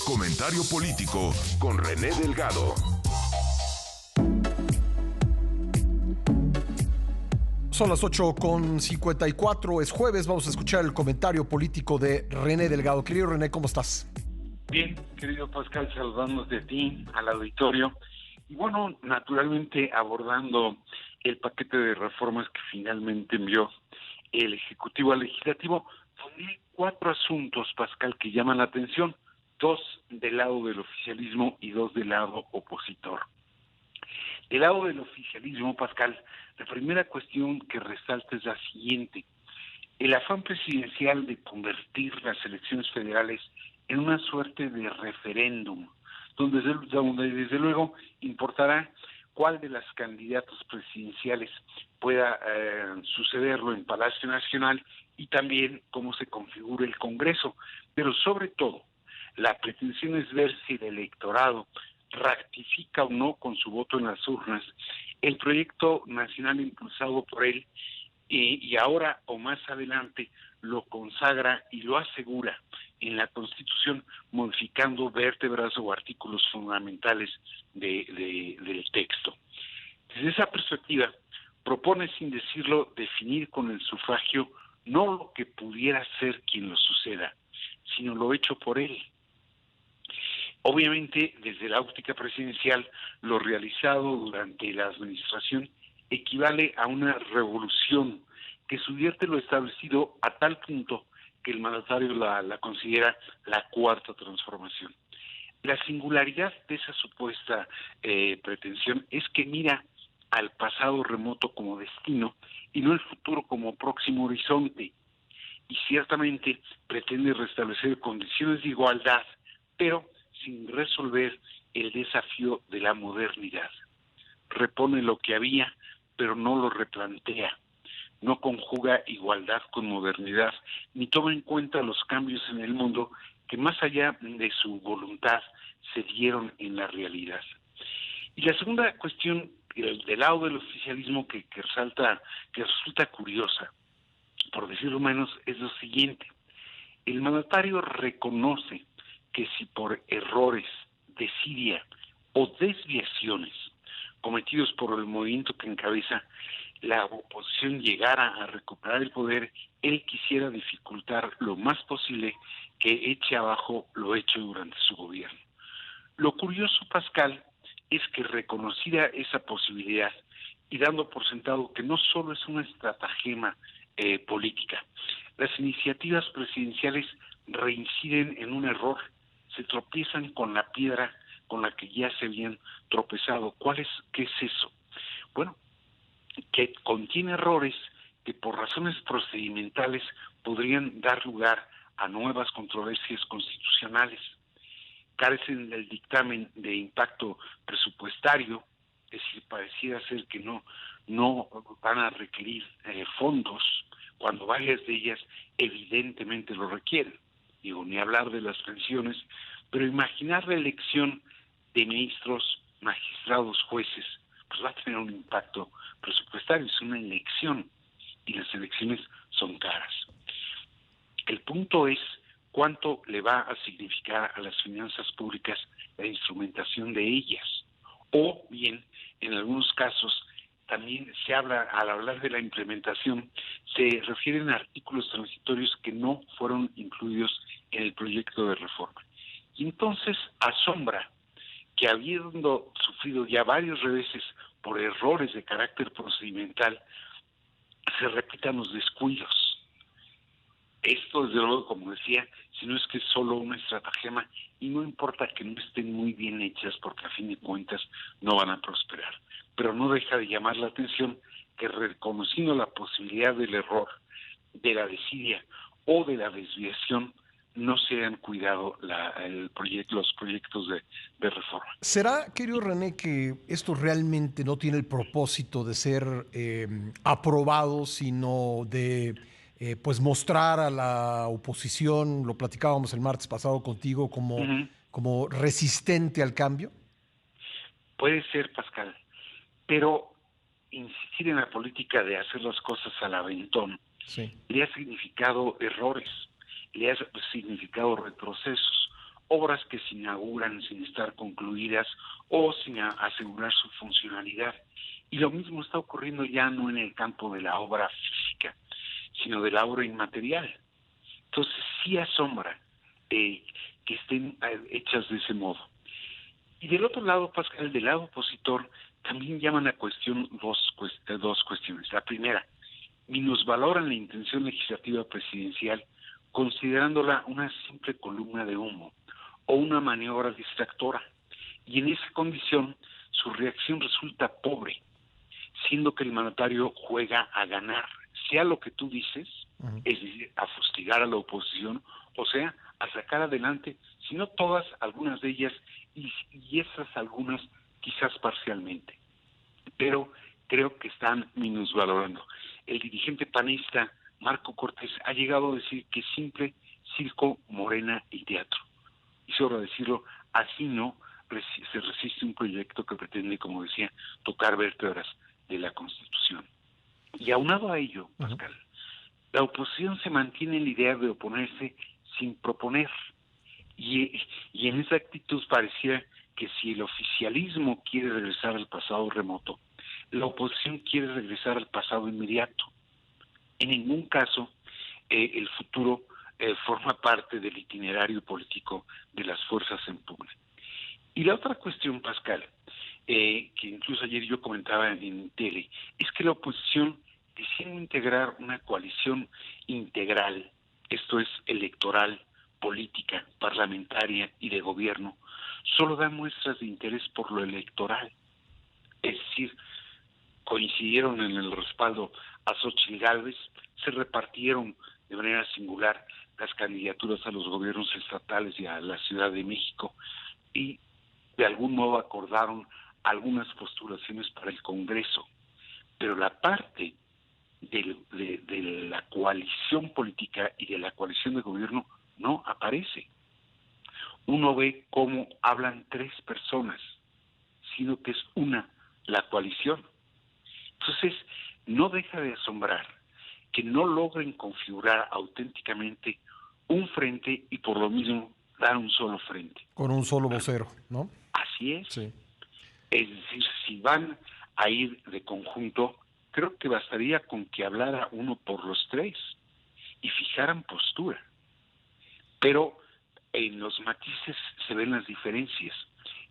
Comentario político con René Delgado. Son las 8:54, es jueves, vamos a escuchar el comentario político de René Delgado. Querido René, ¿cómo estás? Bien, querido Pascal, saludándonos de ti, al auditorio. Y bueno, naturalmente abordando el paquete de reformas que finalmente envió el Ejecutivo al Legislativo, donde hay 4 asuntos, Pascal, que llaman la atención, 2 del lado del oficialismo y 2 del lado opositor. Del lado del oficialismo, Pascal, la primera cuestión que resalta es la siguiente: el afán presidencial de convertir las elecciones federales en una suerte de referéndum, donde desde luego importará cuál de las candidatos presidenciales pueda sucederlo en Palacio Nacional y también cómo se configure el Congreso. Pero sobre todo, la pretensión es ver si el electorado ratifica o no con su voto en las urnas el proyecto nacional impulsado por él y ahora o más adelante lo consagra y lo asegura en la Constitución, modificando vértebras o artículos fundamentales del texto. Desde esa perspectiva, propone, sin decirlo, definir con el sufragio no lo que pudiera ser quien lo suceda, sino lo hecho por él. Obviamente, desde la óptica presidencial, lo realizado durante la administración equivale a una revolución que subvierte lo establecido a tal punto que el mandatario la considera la cuarta transformación. La singularidad de esa supuesta pretensión es que mira al pasado remoto como destino y no el futuro como próximo horizonte, y ciertamente pretende restablecer condiciones de igualdad, pero sin resolver el desafío de la modernidad. Repone lo que había, pero no lo replantea. No conjuga igualdad con modernidad, ni toma en cuenta los cambios en el mundo que más allá de su voluntad se dieron en la realidad. Y la segunda cuestión, del lado del oficialismo, que resulta curiosa, por decirlo menos, es lo siguiente: el mandatario reconoce que si por errores, desidia o desviaciones cometidos por el movimiento que encabeza, la oposición llegara a recuperar el poder, él quisiera dificultar lo más posible que eche abajo lo hecho durante su gobierno. Lo curioso, Pascal, es que reconocida esa posibilidad y dando por sentado que no solo es una estratagema política, las iniciativas presidenciales reinciden en un error, se tropiezan con la piedra con la que ya se habían tropezado. ¿Qué es eso? Bueno, que contiene errores que por razones procedimentales podrían dar lugar a nuevas controversias constitucionales. Carecen del dictamen de impacto presupuestario, es decir, pareciera ser que no van a requerir fondos, cuando varias de ellas evidentemente lo requieren. Digo, ni hablar de las pensiones, pero imaginar la elección de ministros, magistrados, jueces, pues va a tener un impacto presupuestario. Es una elección y las elecciones son caras. El punto es cuánto le va a significar a las finanzas públicas la instrumentación de ellas. O bien, en algunos casos, también se habla, al hablar de la implementación, se refieren a artículos transitorios que no fueron incluidos en el proyecto de reforma. Y entonces asombra que, habiendo sufrido ya varios reveses por errores de carácter procedimental, se repitan los descuidos. Esto, desde luego, como decía, si no es que es solo una estratagema, y no importa que no estén muy bien hechas, porque a fin de cuentas no van a prosperar. Pero no deja de llamar la atención que, reconociendo la posibilidad del error, de la desidia o de la desviación, no se han cuidado los proyectos de reforma. ¿Será, querido René, que esto realmente no tiene el propósito de ser aprobado, sino de pues mostrar a la oposición, lo platicábamos el martes pasado contigo, como resistente al cambio? Puede ser, Pascal, pero insistir en la política de hacer las cosas al aventón Sí. le ha significado errores, le ha significado retrocesos. obras que se inauguran sin estar concluidas o sin asegurar su funcionalidad. Y lo mismo está ocurriendo ya no en el campo de la obra física, sino de la obra inmaterial. Entonces sí asombra que estén hechas de ese modo. Y del otro lado, Pascal, del lado opositor, también llaman a cuestión dos cuestiones. La primera, minusvaloran la intención legislativa presidencial considerándola una simple columna de humo o una maniobra distractora. Y en esa condición, su reacción resulta pobre, siendo que el mandatario juega a ganar, sea lo que tú dices, es decir, a fustigar a la oposición, o sea, a sacar adelante, si no todas, algunas de ellas, y esas algunas quizás parcialmente. Pero creo que están minusvalorando. El dirigente panista Marco Cortés ha llegado a decir que simple circo, morena y teatro. Y sobra decirlo, así no se resiste un proyecto que pretende, como decía, tocar vértebras de la Constitución. Y aunado a ello, Pascal, la oposición se mantiene en la idea de oponerse sin proponer. Y en esa actitud parecía que si el oficialismo quiere regresar al pasado remoto, la oposición quiere regresar al pasado inmediato. En ningún caso el futuro forma parte del itinerario político de las fuerzas en pugna. Y la otra cuestión, Pascal, que incluso ayer yo comentaba en tele, es que la oposición, diciendo integrar una coalición integral, esto es electoral, política, parlamentaria y de gobierno, solo da muestras de interés por lo electoral. Es decir, coincidieron en el respaldo a Xóchitl Gálvez, se repartieron de manera singular las candidaturas a los gobiernos estatales y a la Ciudad de México y de algún modo acordaron algunas postulaciones para el Congreso. Pero la parte de la coalición política y de la coalición de gobierno no aparece. Uno ve cómo hablan tres personas, sino que es una, la coalición. Entonces, no deja de asombrar que no logren configurar auténticamente un frente y por lo mismo dar un solo frente. Con un solo vocero, ¿no? Así es. Sí. Es decir, si van a ir de conjunto, creo que bastaría con que hablara uno por los tres y fijaran postura. Pero en los matices se ven las diferencias.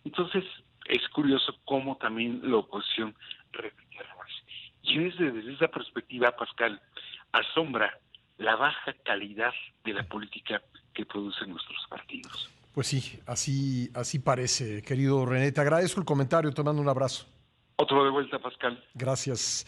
Entonces, es curioso cómo también la oposición repite errores. Y desde esa perspectiva, Pascal, asombra la baja calidad de la política que producen nuestros partidos. Pues sí, así parece, querido René. Te agradezco el comentario, te mando un abrazo. Otro de vuelta, Pascal. Gracias.